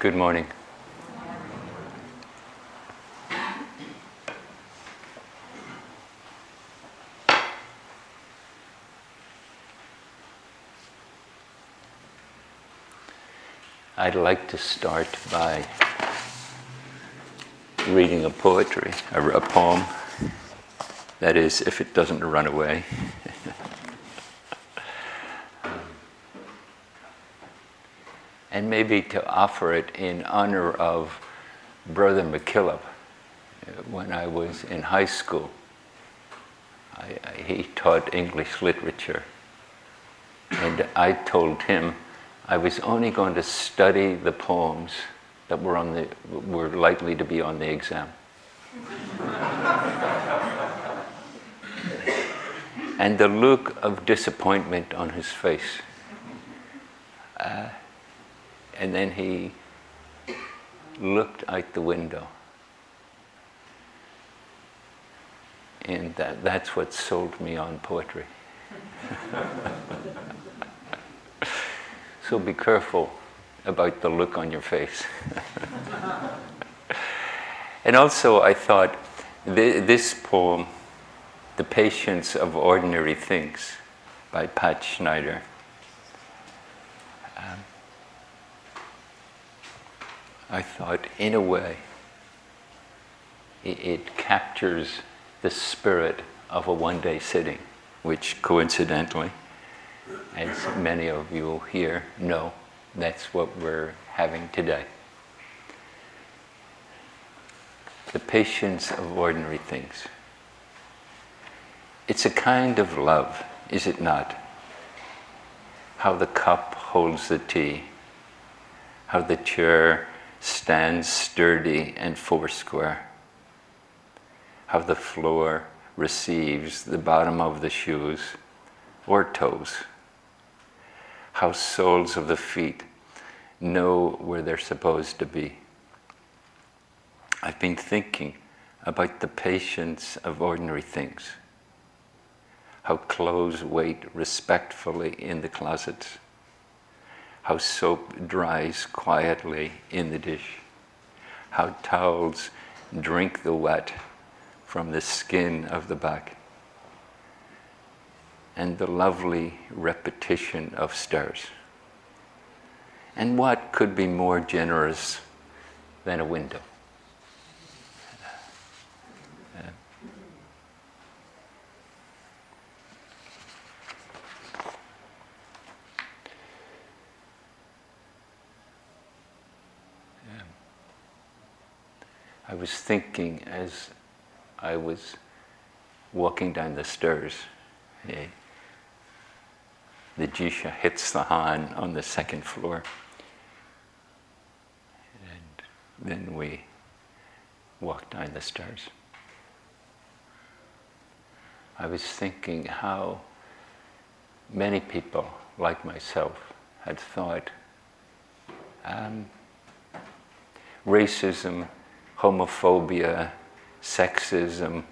Good morning. I'd like to start by reading a poetry, a poem. That is, if it doesn't run away. And maybe to offer it in honor of Brother McKillop. When I was in high school, he taught English literature. And I told him I was only going to study the poems that were likely to be on the exam. And the look of disappointment on his face. And then he looked out the window. And that's what sold me on poetry. So be careful about the look on your face. And also I thought this poem, The Patience of Ordinary Things by Pat Schneider, I thought in a way it captures the spirit of a one-day sitting, which coincidentally, as many of you here know, that's what we're having today. The patience of ordinary things. It's a kind of love, is it not? How the cup holds the tea, how the chair stands sturdy and foursquare, how the floor receives the bottom of the shoes or toes, how soles of the feet know where they're supposed to be. I've been thinking about the patience of ordinary things, how clothes wait respectfully in the closets, how soap dries quietly in the dish, how towels drink the wet from the skin of the back, and the lovely repetition of stairs. And what could be more generous than a window? I was thinking as I was walking down the stairs, the Jisha hits the Han on the second floor, and then we walk down the stairs. I was thinking how many people like myself had thought racism, homophobia, sexism,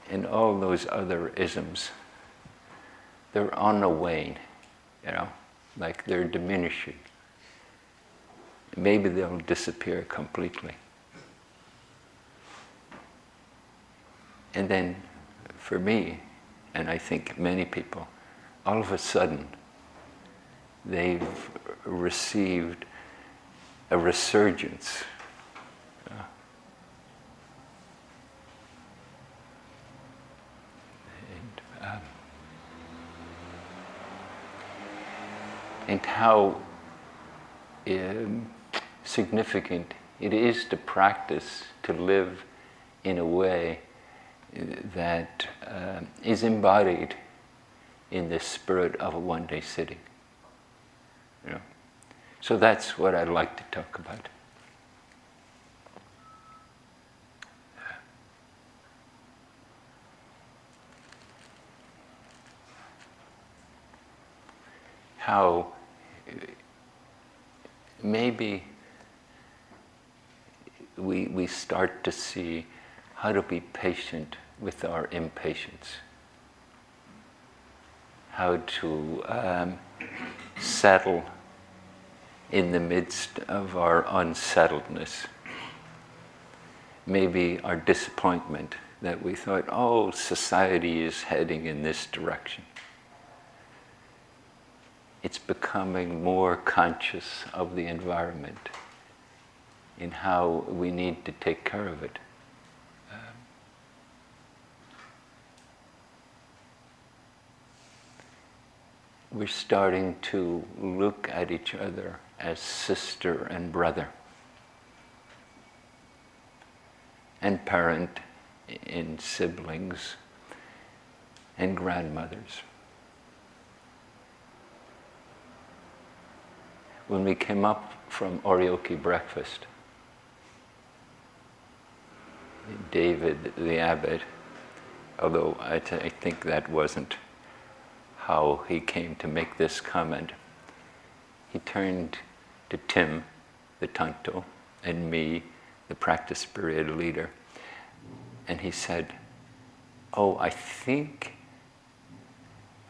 and all those other isms, they're on the wane, like they're diminishing. Maybe they'll disappear completely. And then for me, and I think many people, all of a sudden, they've received a resurgence. And how significant it is to practice, to live in a way that is embodied in the spirit of a one-day sitting. So that's what I'd like to talk about. How maybe we start to see how to be patient with our impatience, how to settle in the midst of our unsettledness, maybe our disappointment that we thought, oh, society is heading in this direction. It's becoming more conscious of the environment in how we need to take care of it. We're starting to look at each other as sister and brother, and parent in siblings and grandmothers. When we came up from Oryoki breakfast, David the abbot, although I think that wasn't how he came to make this comment, he turned to Tim, the tanto, and me, the practice period leader, and he said, oh, I think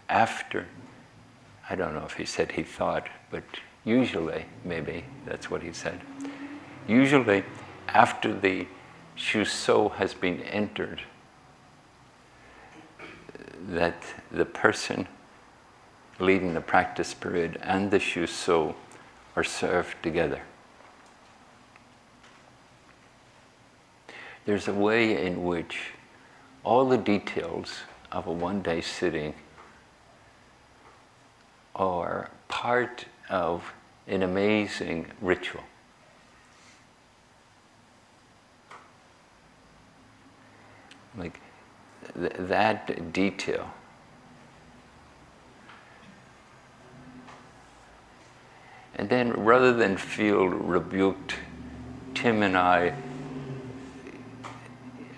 after, I don't know if he said he thought, but usually, maybe that's what he said, usually after the Shuso has been entered, that the person leading the practice period and the Shuso are served together. There's a way in which all the details of a one-day sitting are part of an amazing ritual. Like that detail. And then rather than feel rebuked, Tim and I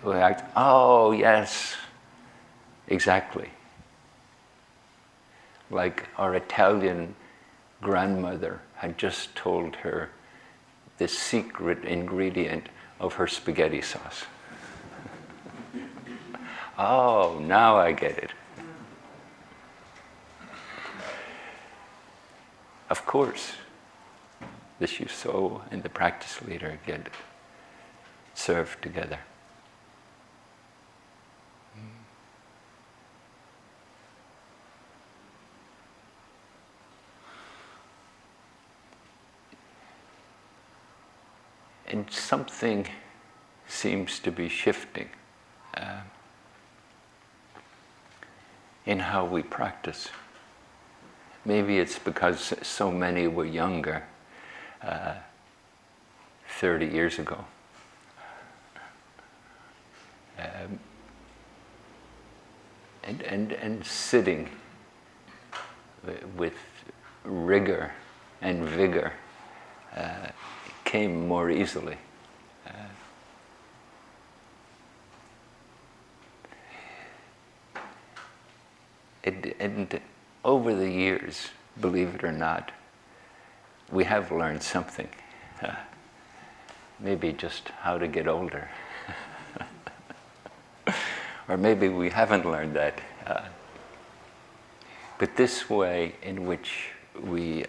were like, oh yes, exactly. Like our Italian grandmother had just told her the secret ingredient of her spaghetti sauce. Oh, now I get it. Of course, the Shuso and the practice leader get served together. And something seems to be shifting in how we practice. Maybe it's because so many were younger 30 years ago. And sitting with rigor and vigor came more easily. And over the years, believe it or not, we have learned something. Maybe just how to get older. Or maybe we haven't learned that. But this way in which we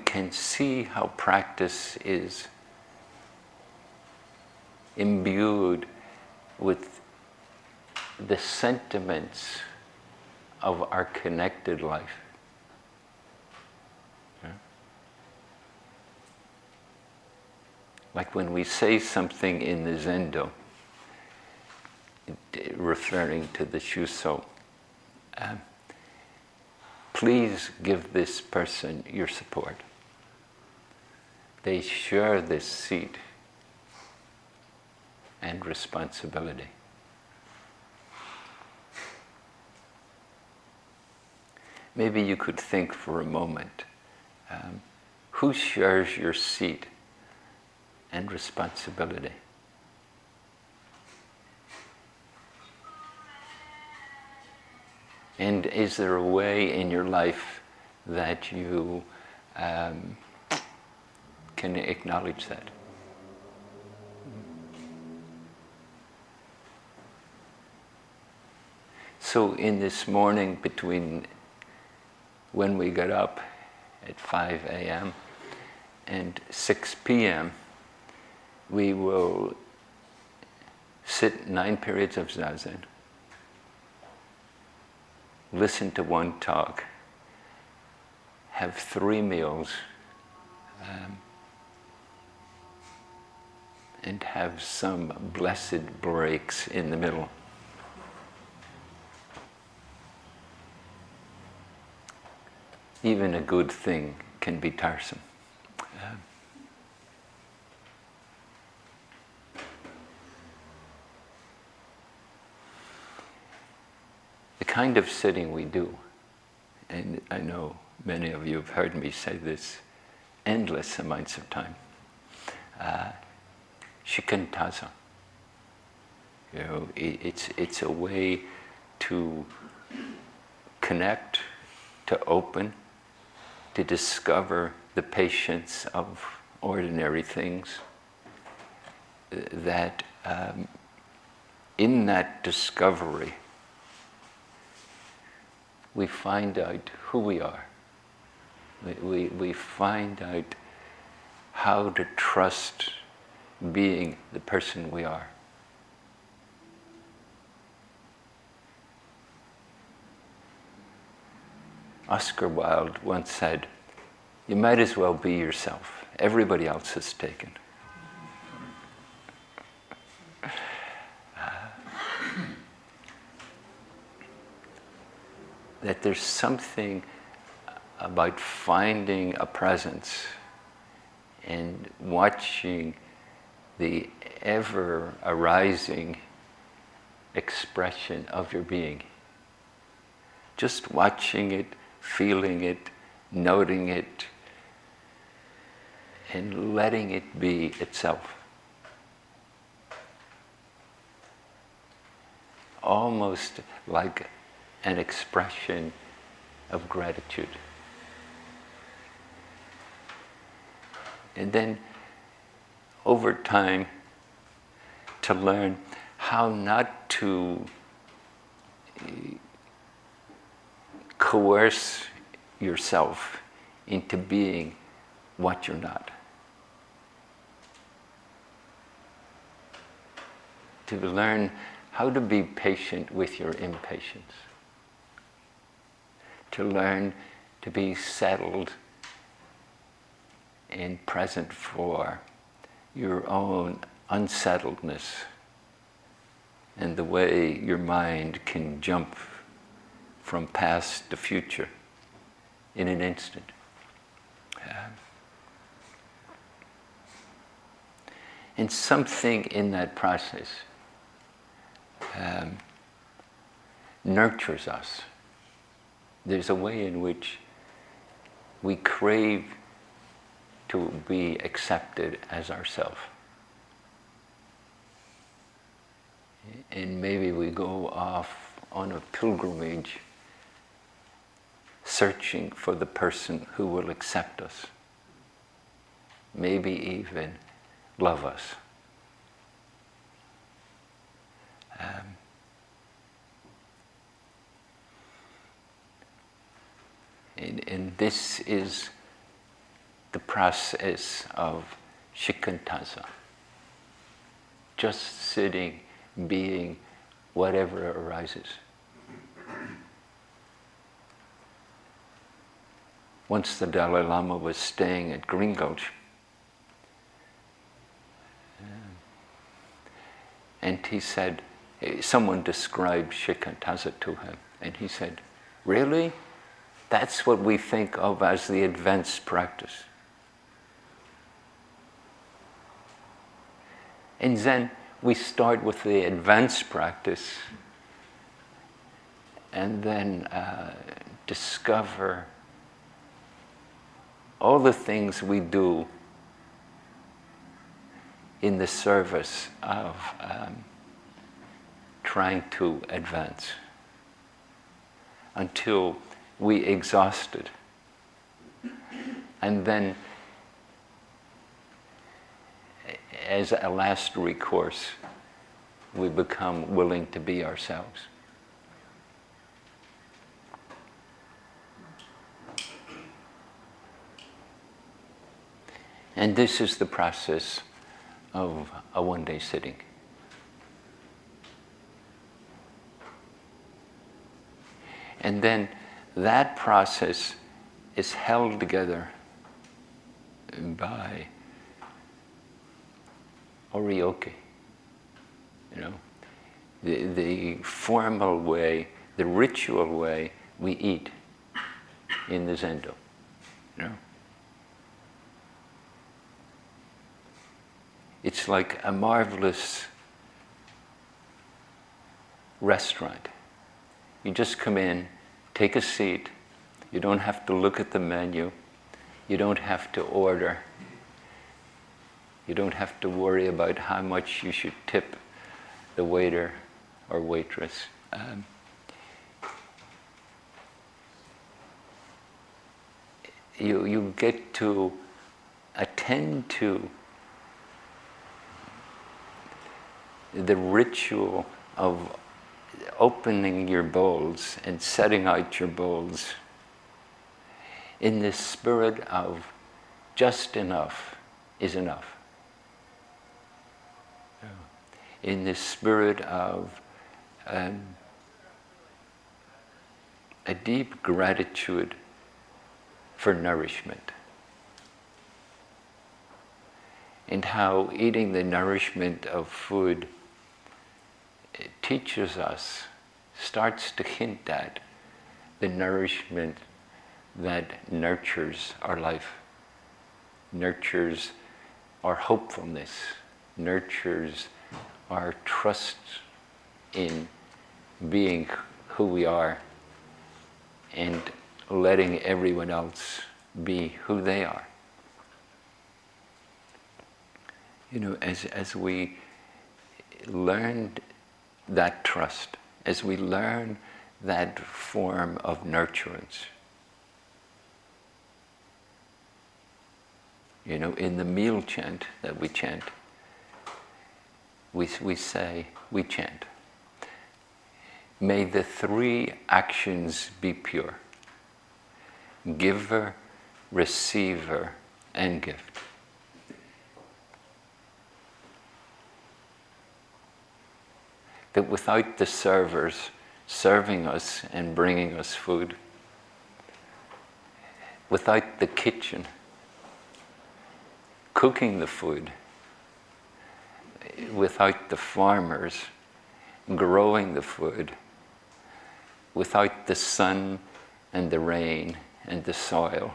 can see how practice is imbued with the sentiments of our connected life. Yeah? Like when we say something in the Zendo, referring to the Shuso, please give this person your support. They share this seat and responsibility. Maybe you could think for a moment, who shares your seat and responsibility? And is there a way in your life that you can acknowledge that? So in this morning, between when we got up at 5 a.m. and 6 p.m., we will sit 9 periods of zazen, listen to one talk, have 3 meals, and have some blessed breaks in the middle. Even a good thing can be tiresome. The kind of sitting we do, and I know many of you have heard me say this endless amounts of time, shikantaza. You know, it's a way to connect, to open, to discover the patience of ordinary things, that in that discovery we find out who we are. We find out how to trust being the person we are. Oscar Wilde once said, "You might as well be yourself. Everybody else is taken." That there's something about finding a presence and watching the ever arising expression of your being. Just watching it, feeling it, noting it, and letting it be itself. Almost like an expression of gratitude. And then over time to learn how not to coerce yourself into being what you're not. To learn how to be patient with your impatience. To learn to be settled and present for your own unsettledness and the way your mind can jump from past to future in an instant. And something in that process nurtures us. There's a way in which we crave to be accepted as ourselves. And maybe we go off on a pilgrimage searching for the person who will accept us, maybe even love us. And this is the process of shikantaza. Just sitting, being whatever arises. Once the Dalai Lama was staying at Green Gulch, and he said, someone described shikantaza to him, and he said, "Really? That's what we think of as the advanced practice." In Zen, we start with the advanced practice and then discover all the things we do in the service of trying to advance until we exhaust it. And then, as a last recourse, we become willing to be ourselves. And this is the process of a one-day sitting. And then that process is held together by oryoke, the formal way, the ritual way we eat in the Zendo, It's like a marvelous restaurant. You just come in, take a seat. You don't have to look at the menu. You don't have to order. You don't have to worry about how much you should tip the waiter or waitress. You get to attend to the ritual of opening your bowls and setting out your bowls in this spirit of just enough is enough. In this spirit of a deep gratitude for nourishment. And how eating the nourishment of food teaches us, starts to hint at the nourishment that nurtures our life, nurtures our hopefulness, nurtures our trust in being who we are and letting everyone else be who they are. As we learned that trust, as we learn that form of nurturance, in the meal chant that we chant, we chant, may the three actions be pure: giver, receiver, and gift. That without the servers serving us and bringing us food, without the kitchen cooking the food, without the farmers growing the food, without the sun and the rain and the soil,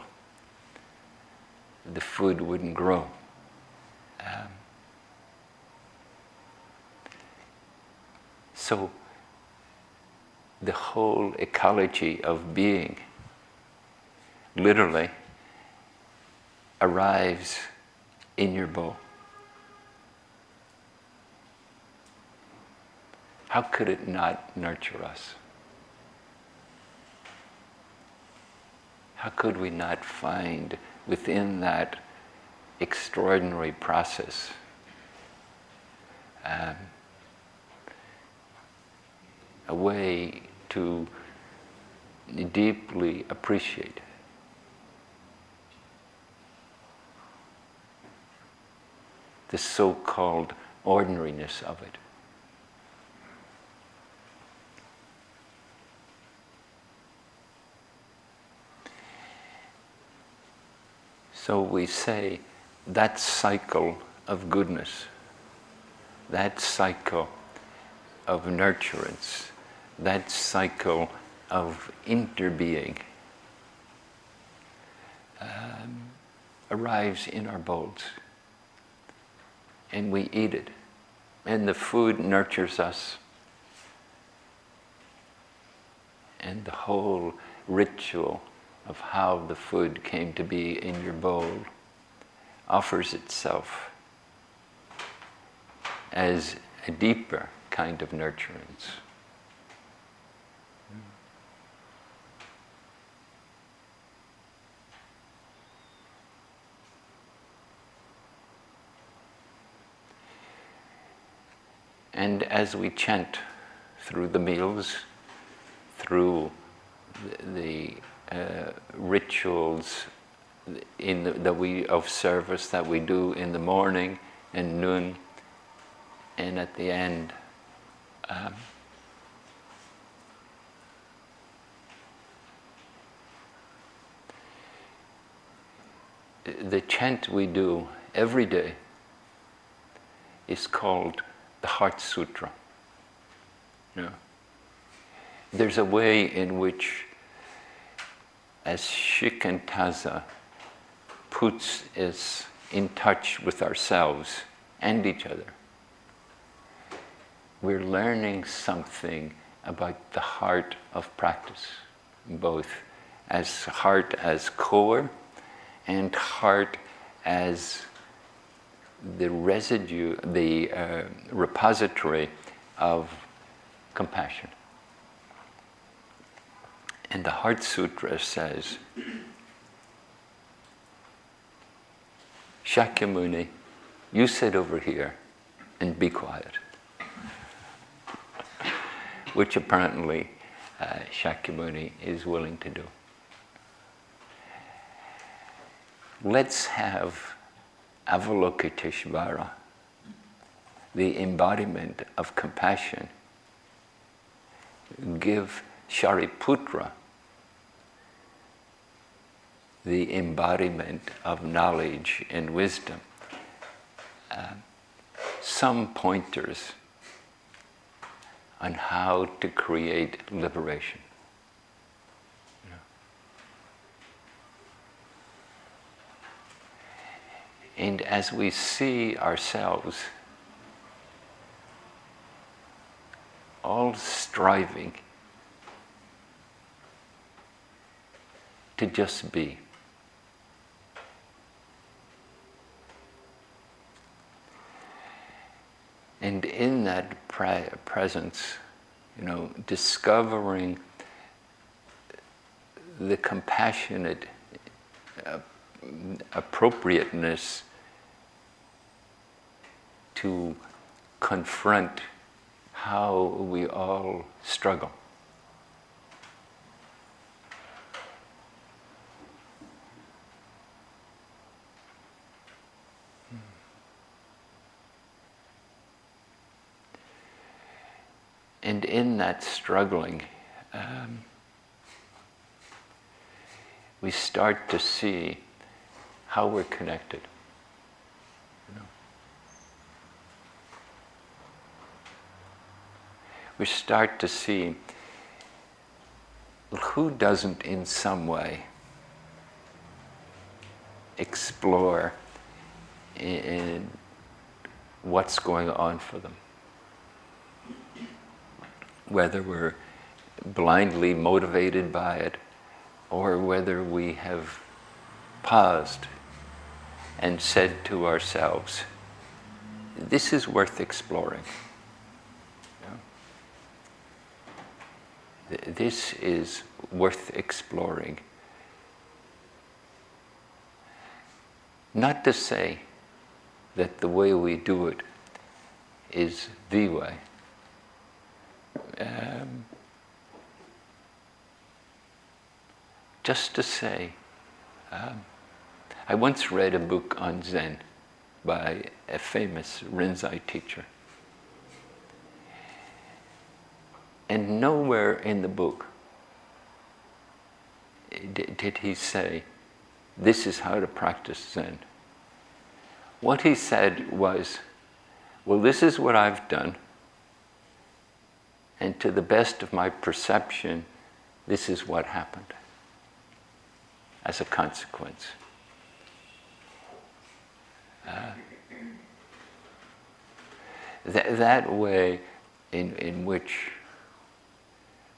the food wouldn't grow. So the whole ecology of being literally arrives in your bowl. How could it not nurture us? How could we not find within that extraordinary process a way to deeply appreciate the so-called ordinariness of it? So we say that cycle of goodness, that cycle of nurturance, that cycle of interbeing arrives in our bowls, and we eat it, and the food nurtures us, and the whole ritual of how the food came to be in your bowl offers itself as a deeper kind of nurturance. And as we chant through the meals, through the rituals of service that we do in the morning and noon, and at the end. The chant we do every day is called the Heart Sutra. You know? There's a way in which, as Shikantaza puts us in touch with ourselves and each other, we're learning something about the heart of practice, both as heart as core and heart as the residue, the repository of compassion. And the Heart Sutra says, Shakyamuni, you sit over here and be quiet. Which apparently Shakyamuni is willing to do. Let's have Avalokiteshvara, the embodiment of compassion, give Shariputra, the embodiment of knowledge and wisdom, some pointers on how to create liberation. You know? And as we see ourselves all striving to just be, and in that presence, you know, discovering the compassionate appropriateness to confront how we all struggle. And in that struggling, we start to see how we're connected. You know? We start to see who doesn't in some way explore in what's going on for them. Whether we're blindly motivated by it, or whether we have paused and said to ourselves, this is worth exploring. You know? This is worth exploring. Not to say that the way we do it is the way. Just to say, I once read a book on Zen by a famous Rinzai teacher. And nowhere in the book did he say, this is how to practice Zen. What he said was, well, this is what I've done, and to the best of my perception, this is what happened as a consequence. That way in which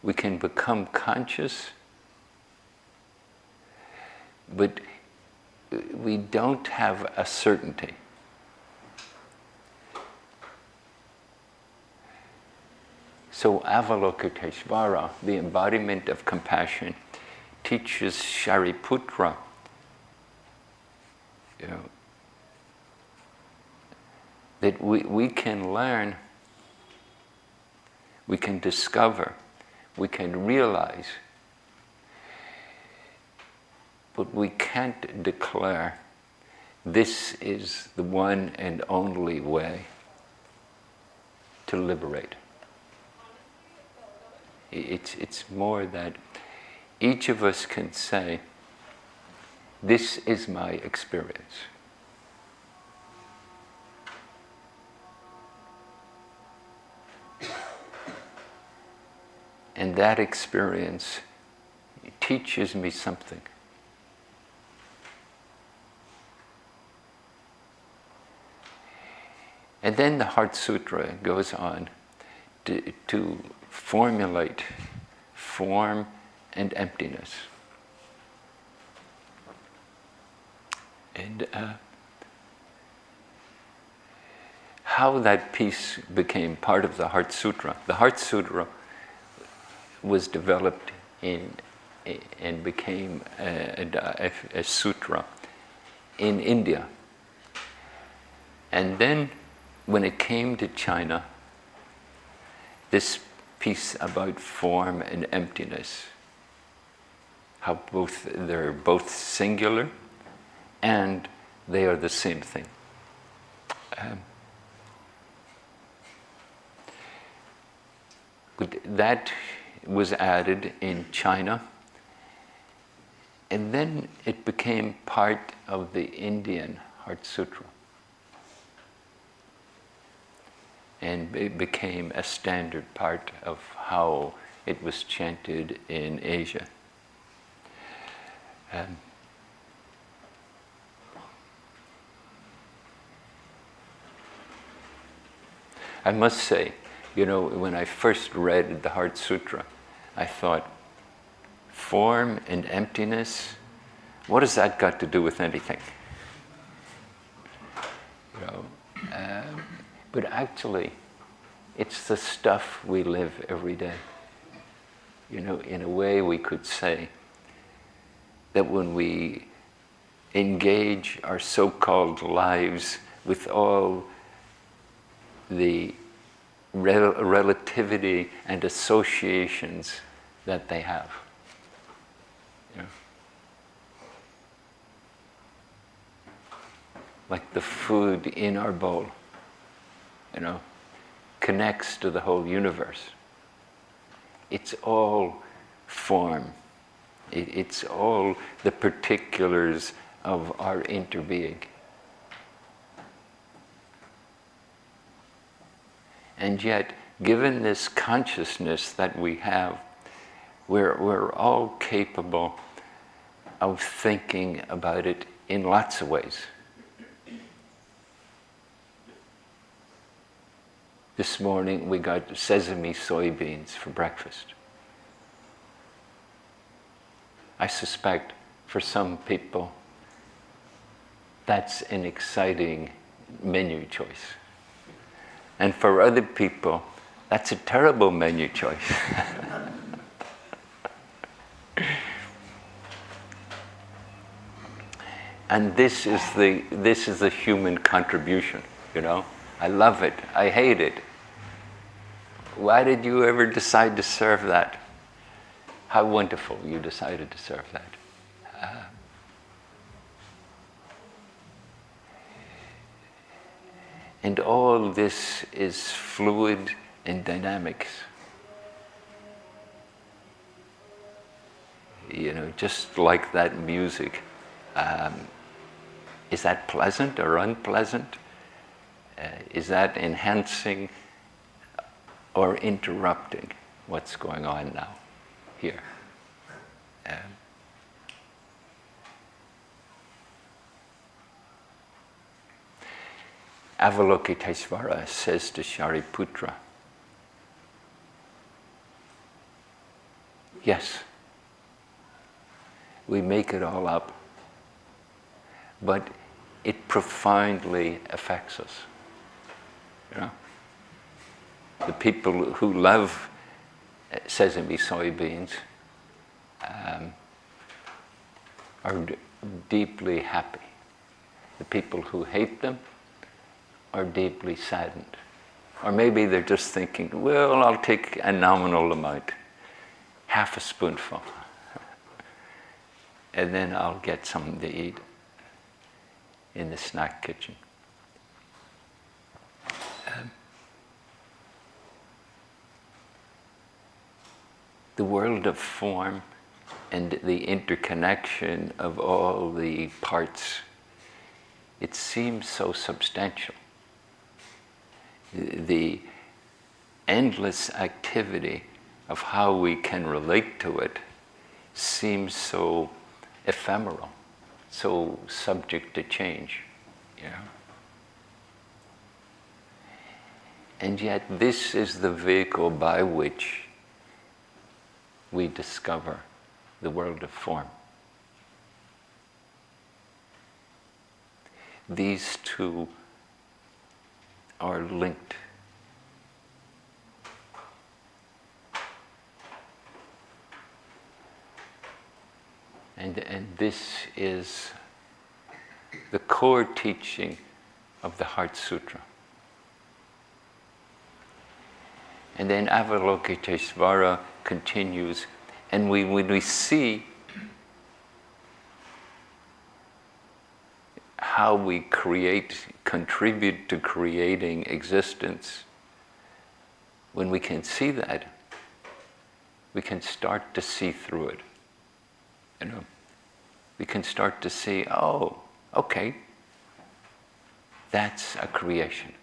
we can become conscious, but we don't have a certainty. So Avalokiteshvara, the embodiment of compassion, teaches Shariputra, you know, that we can learn, we can discover, we can realize But we can't declare this is the one and only way to liberate. It's more that each of us can say, this is my experience. And that experience teaches me something. And then the Heart Sutra goes on to formulate form and emptiness. And how that piece became part of the Heart Sutra. The Heart Sutra was developed and became a sutra in India. And then when it came to China, this piece about form and emptiness, how they're both singular and they are the same thing. That was added in China, and then it became part of the Indian Heart Sutra. And it became a standard part of how it was chanted in Asia. I must say, when I first read the Heart Sutra, I thought, form and emptiness, what has that got to do with anything? But actually, it's the stuff we live every day. In a way we could say that when we engage our so-called lives with all the relativity and associations that they have. Like the food in our bowl, connects to the whole universe. It's all form. It's all the particulars of our interbeing. And yet, given this consciousness that we have, we're all capable of thinking about it in lots of ways. This morning we got sesame soybeans for breakfast. I suspect for some people that's an exciting menu choice. And for other people, that's a terrible menu choice. And this is the human contribution, I love it. I hate it. Why did you ever decide to serve that? How wonderful you decided to serve that. And all this is fluid and dynamics. Just like that music. Is that pleasant or unpleasant? Is that enhancing or interrupting what's going on now, here? Avalokiteshvara says to Shariputra, yes, we make it all up, but it profoundly affects us. The people who love sesame soybeans are deeply happy. The people who hate them are deeply saddened. Or maybe they're just thinking, well, I'll take a nominal amount, half a spoonful. and then I'll get something to eat in the snack kitchen. The world of form and the interconnection of all the parts, it seems so substantial. The endless activity of how we can relate to it seems so ephemeral, so subject to change, you know. And yet this is the vehicle by which we discover the world of form. These two are linked. And this is the core teaching of the Heart Sutra. And then Avalokiteshvara continues, and when we see how we contribute to creating existence, when we can see that, we can start to see through it. You know, we can start to see, oh, okay, that's a creation.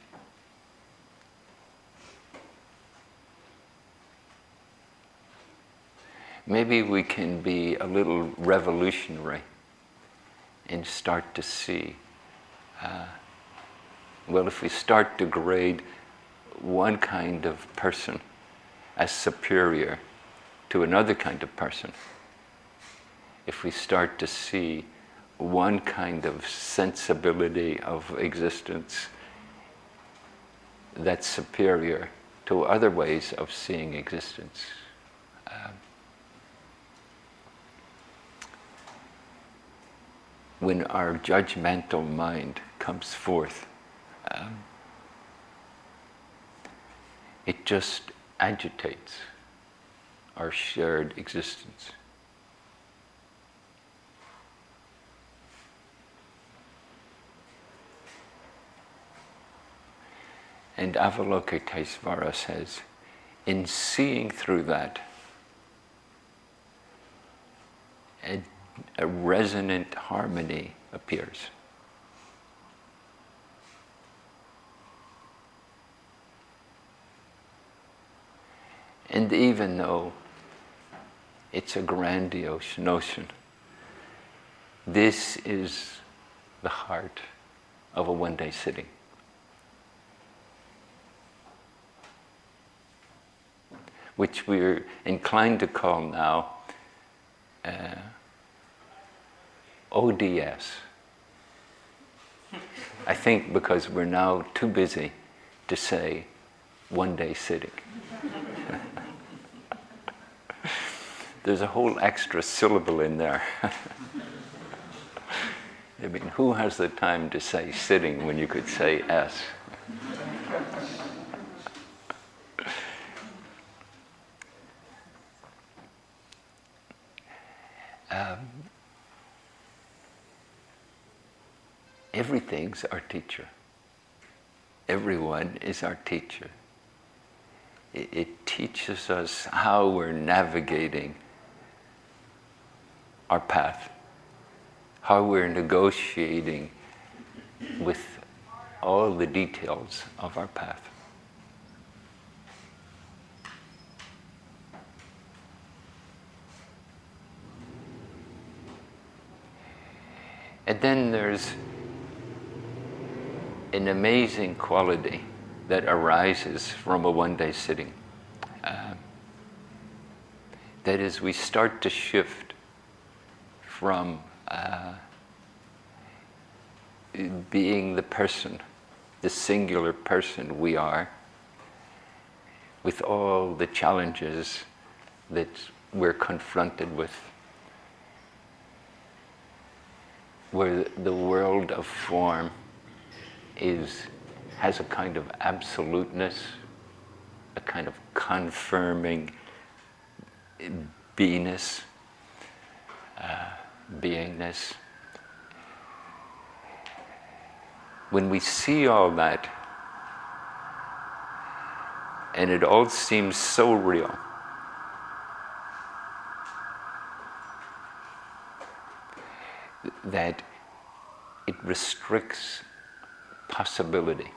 Maybe we can be a little revolutionary and start to see, well, if we start to grade one kind of person as superior to another kind of person, if we start to see one kind of sensibility of existence that's superior to other ways of seeing existence, when our judgmental mind comes forth, it just agitates our shared existence. And Avalokiteshvara says, in seeing through that, a resonant harmony appears. And even though it's a grandiose notion, this is the heart of a one-day sitting. Which we're inclined to call now ODS. I think because we're now too busy to say one-day sitting. There's a whole extra syllable in there. I mean, who has the time to say sitting when you could say S? Everything's our teacher. Everyone is our teacher. It teaches us how we're navigating our path, how we're negotiating with all the details of our path. And then there's an amazing quality that arises from a one-day sitting. That is, we start to shift from being the person, the singular person we are, with all the challenges that we're confronted with, where the world of form has a kind of absoluteness, a kind of confirming beingness. beingness. When we see all that, and it all seems so real, that it restricts possibility.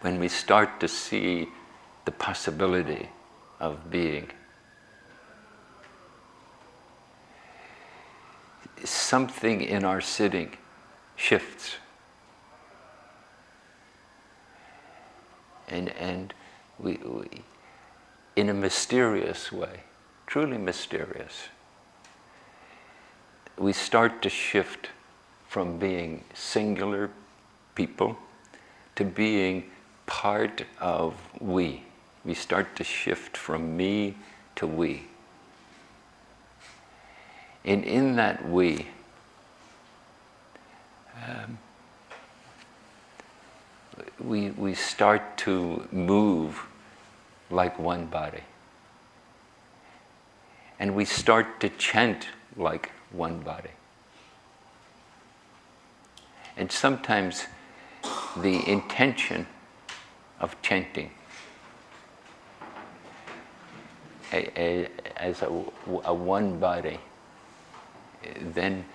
When we start to see the possibility of being, something in our sitting shifts. And we, in a mysterious way, truly mysterious, we start to shift from being singular people to being part of we. We start to shift from me to we. And in that we, we start to move like one body. And we start to chant like one body. And sometimes the intention of chanting as a one body, then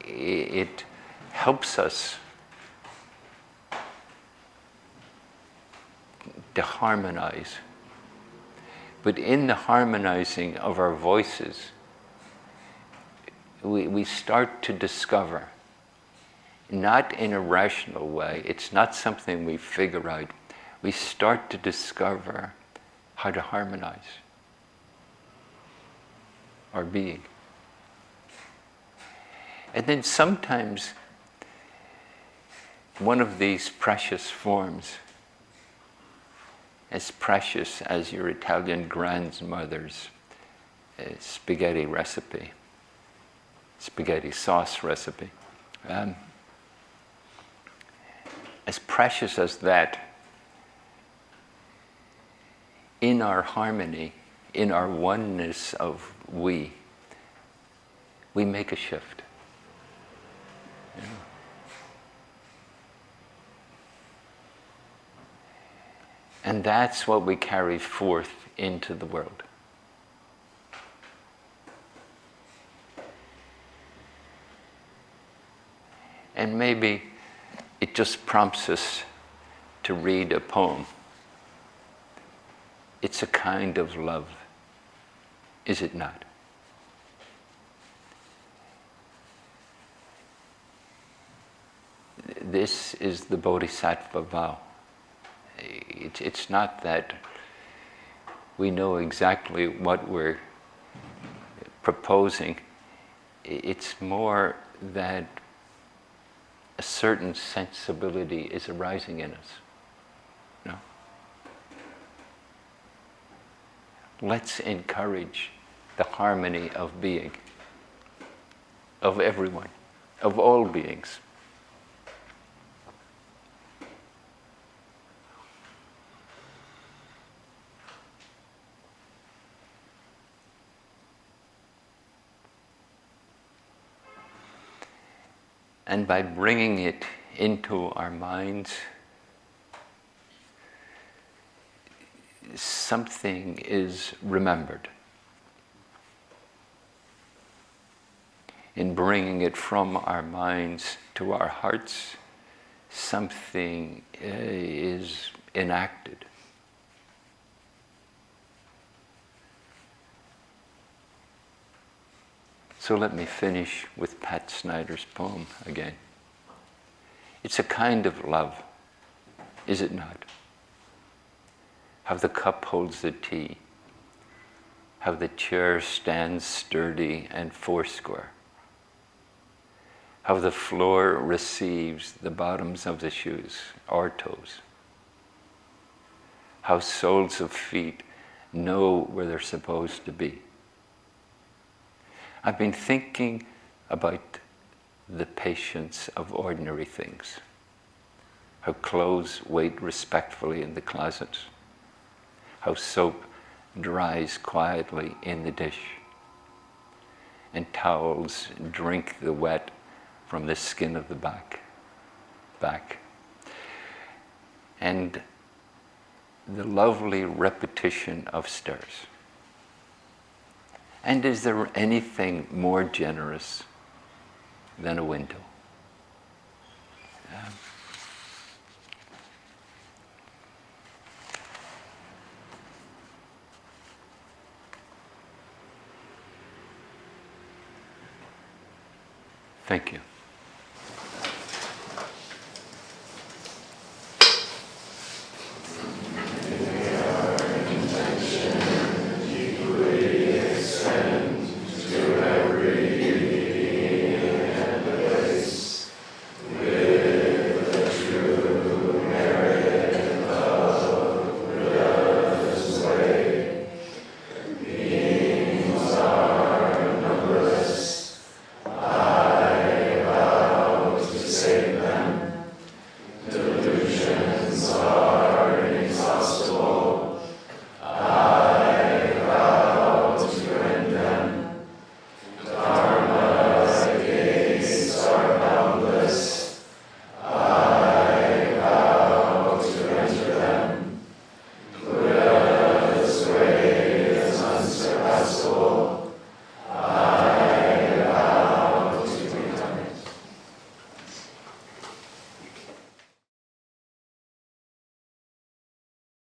it helps us to harmonize. But in the harmonizing of our voices, we start to discover, not in a rational way, it's not something we figure out, we start to discover how to harmonize our being. And then sometimes one of these precious forms, as precious as your Italian grandmother's spaghetti recipe, spaghetti sauce recipe, as precious as that, in our harmony, in our oneness of we make a shift. You know? And that's what we carry forth into the world. And maybe it just prompts us to read a poem. It's a kind of love, is it not? This is the Bodhisattva vow. It's not that we know exactly what we're proposing. It's more that a certain sensibility is arising in us. No? Let's encourage the harmony of being, of everyone, of all beings. And by bringing it into our minds, something is remembered. In bringing it from our minds to our hearts, something is enacted. So let me finish with Pat Snyder's poem again. It's a kind of love, is it not? How the cup holds the tea, how the chair stands sturdy and foursquare, how the floor receives the bottoms of the shoes, or toes, how soles of feet know where they're supposed to be. I've been thinking about the patience of ordinary things, how clothes wait respectfully in the closets, how soap dries quietly in the dish, and towels drink the wet from the skin of the back. And the lovely repetition of stairs. And is there anything more generous than a window? Thank you.